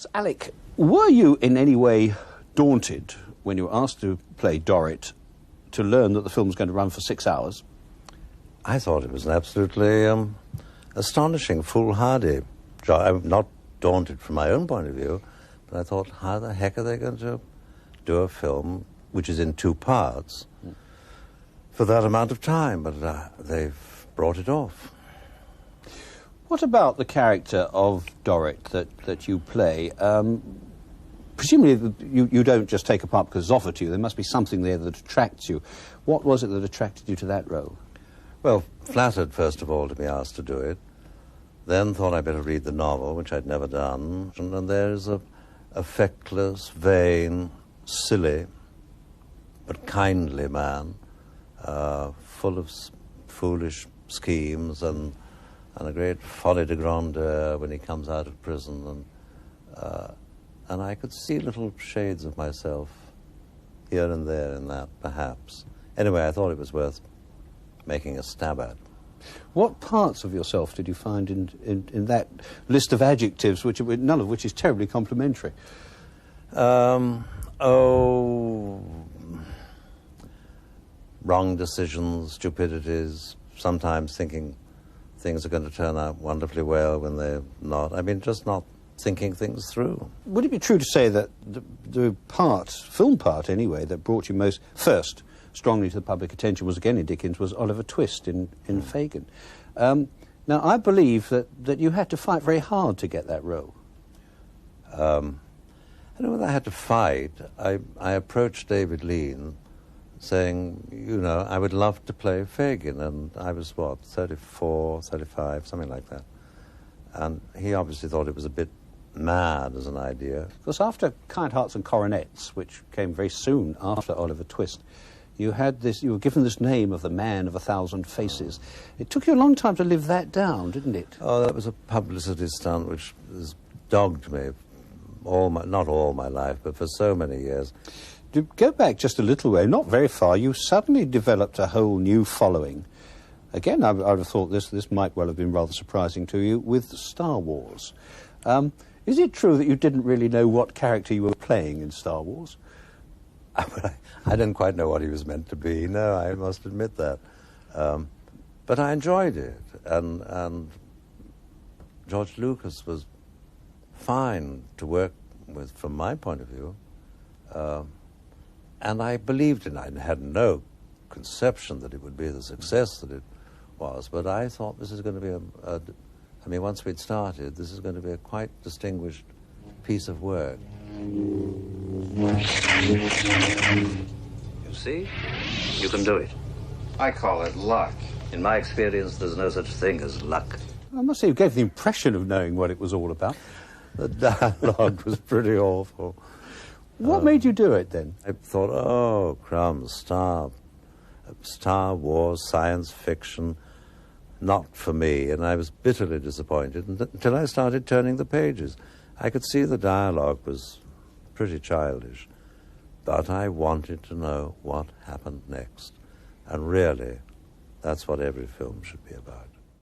So, Alec, were you in any way daunted when you were asked to play Dorrit to learn that the film was going to run for 6 hours? I thought it was an absolutely astonishing, foolhardy job. I'm not daunted from my own point of view, but I thought, how the heck are they going to do a film which is in 2 parts for that amount of time? But they've brought it off. What about the character of Dorrit that you play? Presumably you don't just take a part because it's offered to you. There must be something there that attracts you. What was it that attracted you to that role? Well, flattered, first of all, to be asked to do it. Then thought I'd better read the novel, which I'd never done. And there's a feckless, vain, silly, but kindly man, full of foolish schemes and a great folie de grandeur when he comes out of prison. And I could see little shades of myself here and there in that, perhaps. Anyway, I thought it was worth making a stab at. What parts of yourself did you find in that list of adjectives, none of which is terribly complimentary? Wrong decisions, stupidities, sometimes thinking things are going to turn out wonderfully well when they're not. I mean, just not thinking things through. Would it be true to say that the film part anyway, that brought you most first strongly to the public attention was, again in Dickens, was Oliver Twist in Fagin? Now, I believe that you had to fight very hard to get that role. I don't know whether I had to fight. I approached David Lean saying, you know, I would love to play Fagin, and I was, what, 34, 35, something like that. And he obviously thought it was a bit mad as an idea. Because after Kind Hearts and Coronets, which came very soon after Oliver Twist, you were given this name of the man of 1,000 faces. It took you a long time to live that down, didn't it? Oh, that was a publicity stunt which has dogged me not all my life, but for so many years. To go back just a little way, not very far, you suddenly developed a whole new following. Again, I would have thought this might well have been rather surprising to you, with Star Wars. Is it true that you didn't really know what character you were playing in Star Wars? I didn't quite know what he was meant to be, no, I must admit that. But I enjoyed it, and George Lucas was fine to work with from my point of view. And I believed in it. I had no conception that it would be the success that it was, but I thought this is going to be I mean, once we'd started, this is going to be a quite distinguished piece of work. You see? You can do it. I call it luck. In my experience, there's no such thing as luck. I must say, you gave the impression of knowing what it was all about. The dialogue was pretty awful. What made you do it, then? I thought, oh, crumbs, Star Wars, science fiction, not for me, and I was bitterly disappointed until I started turning the pages. I could see the dialogue was pretty childish, but I wanted to know what happened next. And really, that's what every film should be about.